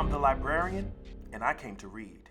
I'm the librarian, and I came to read.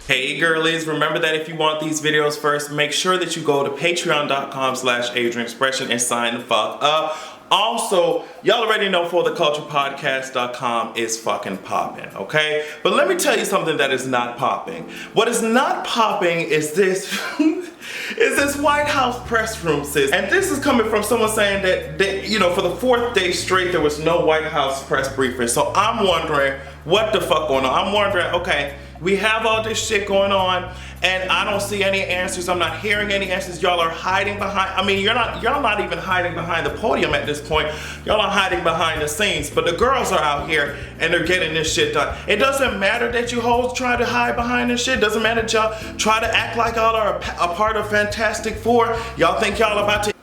Hey girlies, remember that if you want these videos first, make sure that you go to patreon.com/AdrianExpression and sign the fuck up. Also, y'all already know fortheculturepodcast.com is fucking popping, okay? But let me tell you something that is not popping. What is not popping is this is this White House press room, sis. And this is coming from someone saying that, you know, for the 4th day straight, there was no White House press briefing. So I'm wondering what the fuck going on. I'm wondering, okay, we have all this shit going on and I don't see any answers. I'm not hearing any answers. Y'all are hiding behind, I mean, y'all not even hiding behind the podium at this point. Y'all are hiding behind the scenes, but the girls are out here and they're getting this shit done. It doesn't matter that you hoes try to hide behind this shit. It doesn't matter that y'all try to act like y'all are a part of Fantastic Four. Y'all think y'all about to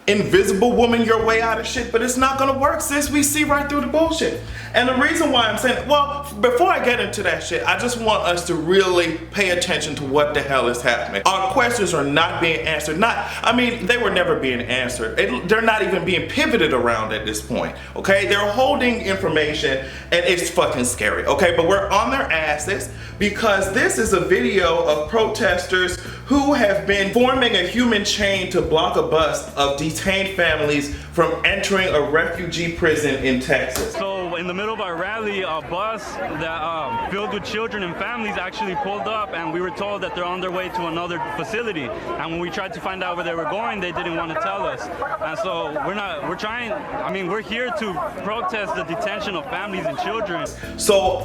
invisible woman your way out of shit, but it's not gonna work, sis. We see right through the bullshit. And the reason why I'm saying, well, before I get into that shit, I just want us to really pay attention to what the hell is happening. Our questions are not being answered. They were never being answered. They're not even being pivoted around at this point, okay? They're holding information and it's fucking scary, okay? But we're on their asses because this is a video of protesters who have been forming a human chain to block a bus of detained families from entering a refugee prison in Texas. So in the middle of our rally, a bus that filled with children and families actually pulled up, and we were told that they're on their way to another facility. And when we tried to find out where they were going, they didn't want to tell us. And so we're here to protest the detention of families and children. So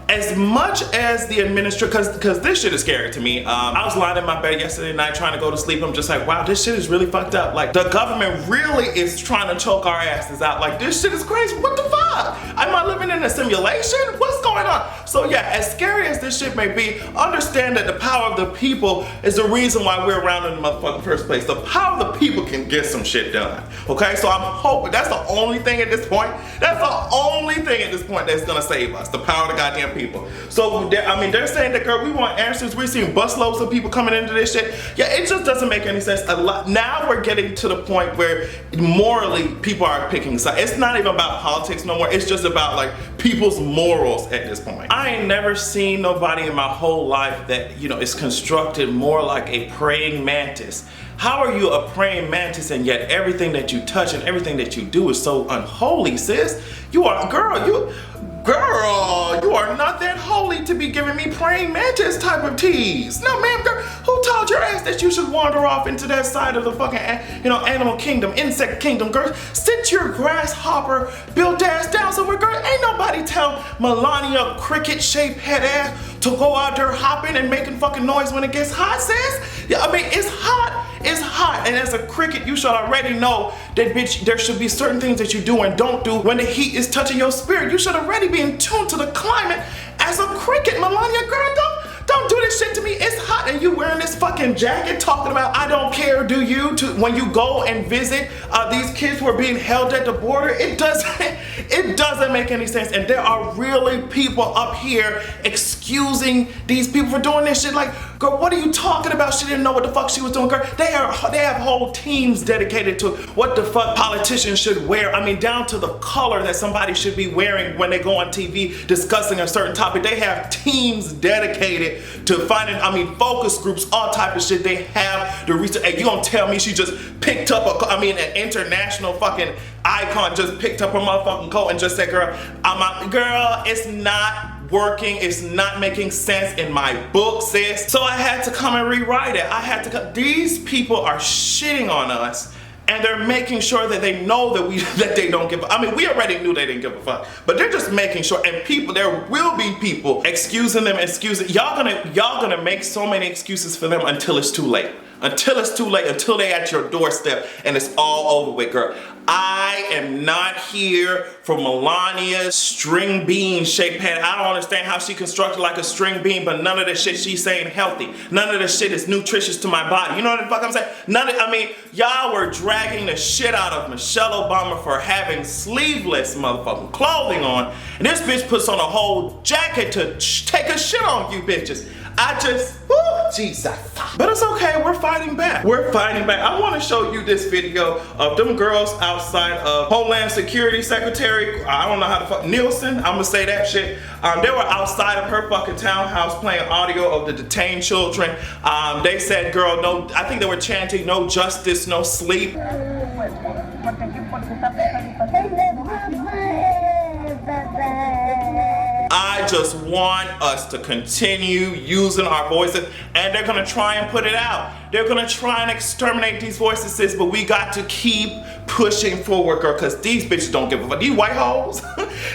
as much as the administration, because this shit is scary to me. I was lying in my bed yesterday night trying to go to sleep. I'm just like, wow, this shit is really fucked up. Like, the government really is trying to choke our asses out. Like, this shit is crazy. What the fuck? Am I living in a simulation? What's going on? So yeah, as scary as this shit may be, understand that the power of the people is the reason why we're around in the motherfucking first place. The power of the people can get some shit done. Okay, so I'm hoping that's the only thing at this point. That's the only thing at this point that's gonna save us. The power of the goddamn people. So they're saying that, girl, we want answers. We're seeing busloads of people coming into this shit. Yeah, it just doesn't make any sense. Now we're getting to the point where morally people are picking sides. It's not even about politics no more. It's just about like people's morals at this point. I ain't never seen nobody in my whole life that, you know, is constructed more like a praying mantis. How are you a praying mantis and yet everything that you touch and everything that you do is so unholy, sis? You are, girl, you are not that holy to be giving me praying mantis type of tease. No, ma'am, girl, who told your ass that you should wander off into that side of the fucking, animal kingdom, insect kingdom, girl? Sit your grasshopper built ass down somewhere, girl. Ain't nobody tell Melania cricket-shaped head ass to go out there hopping and making fucking noise when it gets hot, sis. Yeah, I mean, it's hot. It's hot, and as a cricket, you should already know that, bitch, there should be certain things that you do and don't do when the heat is touching your spirit. You should already be in tune to the climate as a cricket, Melania, girl. Don't do this shit to me. It's hot, and you wearing this fucking jacket talking about I don't care, do you? When you go and visit these kids who are being held at the border, it doesn't make any sense. And there are really people up here excusing these people for doing this shit. Like, girl, what are you talking about? She didn't know what the fuck she was doing, girl. They have whole teams dedicated to what the fuck politicians should wear. I mean, down to the color that somebody should be wearing when they go on TV discussing a certain topic. They have teams dedicated to finding, focus groups, all type of shit. They have the research. And you gonna tell me she just picked up an international fucking icon just picked up her motherfucking coat and just said, girl, it's not working. It's not making sense in my book, sis. So I had to come and rewrite it. These people are shitting on us. And they're making sure that they know that they don't give a fuck. We already knew they didn't give a fuck, but they're just making sure. And there will be people excusing them, y'all gonna make so many excuses for them until it's too late. Until it's too late, until they at your doorstep and it's all over with, girl. I am not here for Melania's string bean shaped head. I don't understand how she constructed like a string bean, but none of the shit she's saying healthy. None of the shit is nutritious to my body. You know what the fuck I'm saying? Y'all were dragging the shit out of Michelle Obama for having sleeveless motherfucking clothing on, and this bitch puts on a whole jacket to take a shit on you bitches. Jesus. But it's okay, we're fighting back. We're fighting back. I want to show you this video of them girls outside of Homeland Security Secretary, I don't know how to fuck, Nielsen, I'm gonna say that shit. They were outside of her fucking townhouse playing audio of the detained children. They said, girl, no, I think they were chanting, no justice, no sleep. I just want us to continue using our voices, and they're gonna try and put it out. They're gonna try and exterminate these voices, sis, but we got to keep pushing forward, girl, because these bitches don't give a fuck. These white hoes,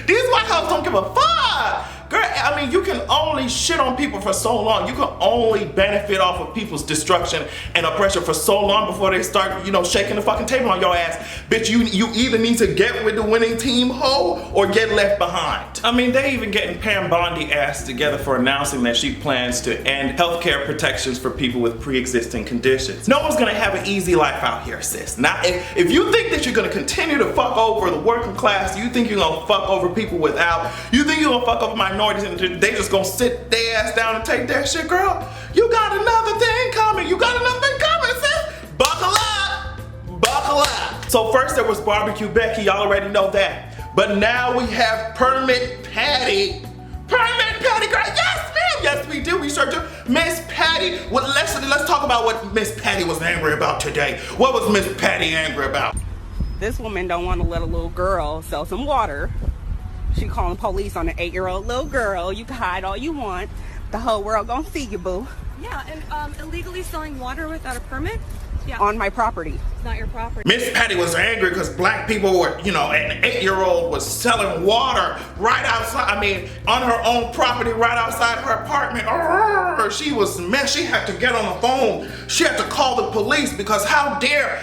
these white hoes don't give a fuck. Girl, I mean, you can only shit on people for so long. You can only benefit off of people's destruction and oppression for so long before they start, you know, shaking the fucking table on your ass. Bitch, you either need to get with the winning team, ho, or get left behind. I mean, they even getting Pam Bondi ass together for announcing that she plans to end healthcare protections for people with pre-existing conditions. No one's gonna have an easy life out here, sis. Now, if you think that you're gonna continue to fuck over the working class, you think you're gonna fuck over people without, you think you're gonna fuck over minorities and they just gonna sit their ass down and take that shit, girl, you got another thing coming. You got another thing coming, sis. Buckle up. Buckle up. So first there was Barbecue Becky, y'all already know that. But now we have Permit Patty. Permit Patty, girl. Yes, ma'am. Yes, we do. We sure do. Miss Patty. Well, let's talk about what Miss Patty was angry about today. What was Miss Patty angry about? This woman don't want to let a little girl sell some water. She calling police on an 8-year-old little girl. You can hide all you want. The whole world gonna see you, boo. Yeah, and illegally selling water without a permit? Yeah. On my property. It's not your property. Miss Patty was angry because black people were, you know, an 8-year-old was selling water right outside, I mean, on her own property right outside her apartment. She was mad. She had to get on the phone. She had to call the police because how dare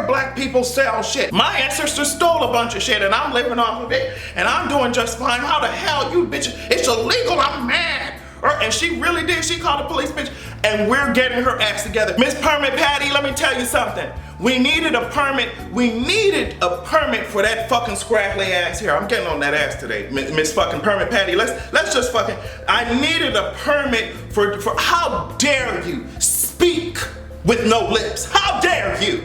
black people sell shit? My ancestors stole a bunch of shit and I'm living off of it and I'm doing just fine. How the hell you bitch? It's illegal, I'm mad. And she really did. She called the police, bitch, and we're getting her ass together. Miss Permit Patty, let me tell you something. We needed a permit. We needed a permit for that fucking scraggly ass here. I'm getting on that ass today, Miss fucking Permit Patty. Let's just fucking. I needed a permit for. How dare you speak with no lips? How dare you?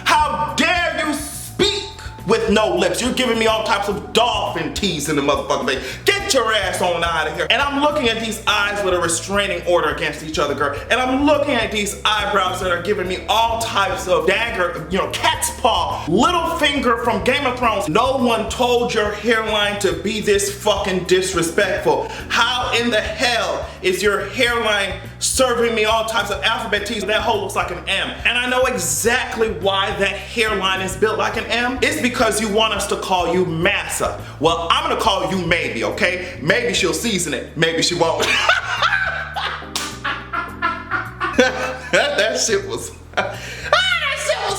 How dare you speak with no lips? You're giving me all types of dolphin teeth in the motherfucking thing. Get your ass on out of here. And I'm looking at these eyes with a restraining order against each other, girl. And I'm looking at these eyebrows that are giving me all types of dagger, you know, cat's paw, little finger from Game of Thrones. No one told your hairline to be this fucking disrespectful. How in the hell is your hairline serving me all types of alphabet T's? That hole looks like an M. And I know exactly why that hairline is built like an M. It's because you want us to call you Massa. Well, I'm gonna call you Maybe, okay? Maybe she'll season it, maybe she won't. That shit was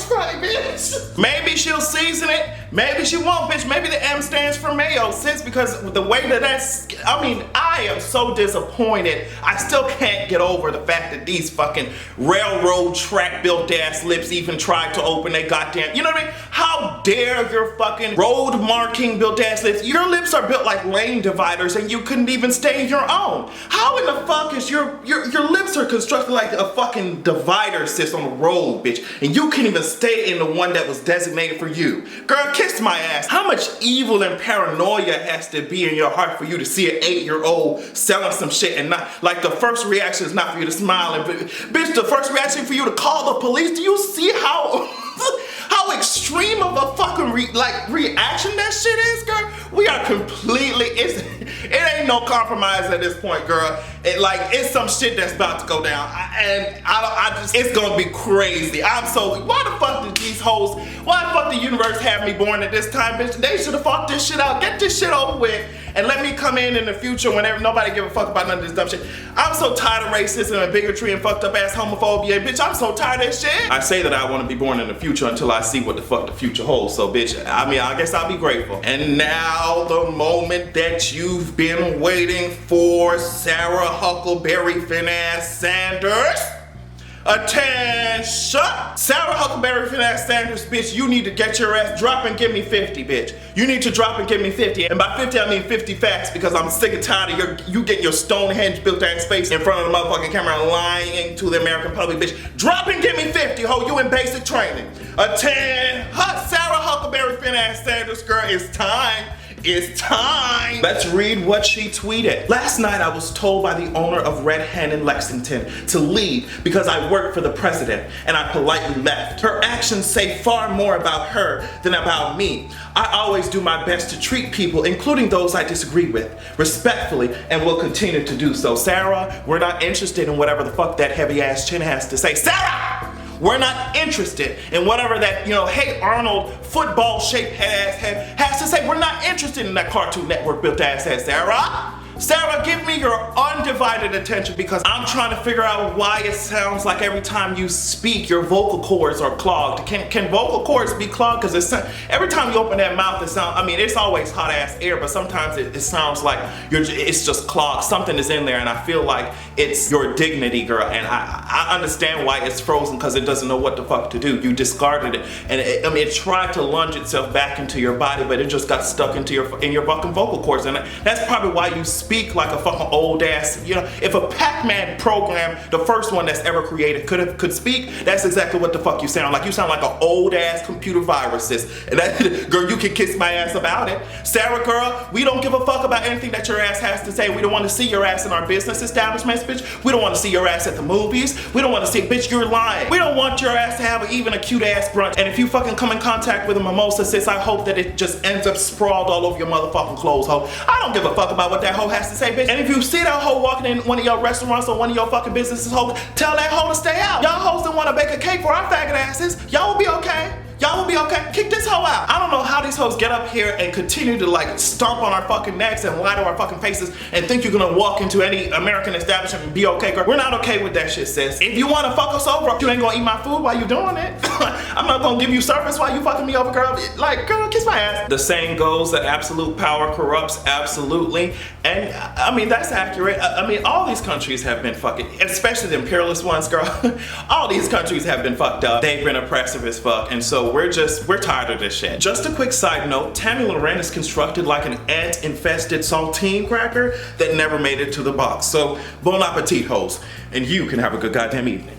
funny, bitch. Maybe she'll season it, maybe she won't, bitch. Maybe the M stands for mayo, sis, because the way that I mean, I am so disappointed. I still can't get over the fact that these fucking railroad track built ass lips even tried to open their goddamn, you know what I mean? How dare your fucking road marking built ass lips? Your lips are built like lane dividers and you couldn't even stay in your own. How in the fuck is your lips are constructed like a fucking divider, sis, on the road, bitch, and you can't even stay in the one that was designated for you. Girl, kiss my ass. How much evil and paranoia has to be in your heart for you to see an 8-year-old selling some shit and not, like, the first reaction is not for you to smile and, bitch, the first reaction for you to call the police? Do you see how how extreme of a fucking reaction that shit is, girl? We are completely, it ain't no compromise at this point, girl. It's some shit that's about to go down, it's gonna be crazy. Why the fuck did these hoes, why the fuck the universe have me born at this time, bitch? They should have fucked this shit out. Get this shit over with and let me come in the future whenever nobody give a fuck about none of this dumb shit. I'm so tired of racism and bigotry and fucked up ass homophobia, bitch. I'm so tired of that shit. I say that I want to be born in the future until I see what the fuck the future holds. So, bitch, I mean, I guess I'll be grateful. And now the moment that you've been waiting for, Sarah Huckleberry Finn's Sanders. Attention! Sarah HuckleberryFinn's Sanders, bitch, you need to get your ass drop and give me 50, bitch. You need to drop and give me 50. And by 50, I mean 50 facts, because I'm sick and tired of you get your Stonehenge-built ass face in front of the motherfucking camera lying to the American public, bitch. Drop and give me 50, ho, you in basic training. Sarah HuckleberryFinn's Sanders, girl, it's time. It's time! Let's read what she tweeted. Last night I was told by the owner of Red Hen in Lexington to leave because I work for the president, and I politely left. Her actions say far more about her than about me. I always do my best to treat people, including those I disagree with, respectfully, and will continue to do so. Sarah, we're not interested in whatever the fuck that heavy ass chin has to say. Sarah! We're not interested in whatever that, Hey Arnold football shaped head has to say. We're not interested in that Cartoon Network built ass head, Sarah. Sarah, give me your undivided attention, because I'm trying to figure out why it sounds like every time you speak, your vocal cords are clogged. Can vocal cords be clogged? Because every time you open that mouth, it's always hot ass air, but sometimes it sounds like it's just clogged. Something is in there, and I feel like it's your dignity, girl. And I understand why it's frozen, because it doesn't know what the fuck to do. You discarded it, and it tried to lunge itself back into your body, but it just got stuck in your fucking vocal cords, and that's probably why you speak like a fucking old ass. If a Pac-Man program, the first one that's ever created, could speak, that's exactly what the fuck you sound like. You sound like an old ass computer viruses. And that, girl, you can kiss my ass about it. Sarah, girl, we don't give a fuck about anything that your ass has to say. We don't want to see your ass in our business establishments, bitch. We don't want to see your ass at the movies. We don't want to see, bitch, you're lying. We don't want your ass to have even a cute ass brunch. And if you fucking come in contact with a mimosa, sis, I hope that it just ends up sprawled all over your motherfucking clothes, ho. I don't give a fuck about what that hoe has to say, bitch. And if you see that hoe walking in one of your restaurants or one of your fucking businesses, ho, tell that hoe to stay out. Y'all hoes don't want to bake a cake for our faggot asses. Y'all will be okay. Y'all will be okay. Kick this hoe out. I don't know how these hoes get up here and continue to stomp on our fucking necks and lie to our fucking faces and think you're gonna walk into any American establishment and be okay, girl. We're not okay with that shit, sis. If you wanna fuck us over, you ain't gonna eat my food while you doing it. I'm not gonna give you service while you fucking me over, girl. Girl, kiss my ass. The saying goes that absolute power corrupts absolutely. And that's accurate. All these countries have been fucking, especially the imperialist ones, girl. All these countries have been fucked up. They've been oppressive as fuck. And so we're tired of this shit. Just a quick side note, Tammy Loren is constructed like an ant-infested saltine cracker that never made it to the box. So bon appetit, hoes. And you can have a good goddamn evening.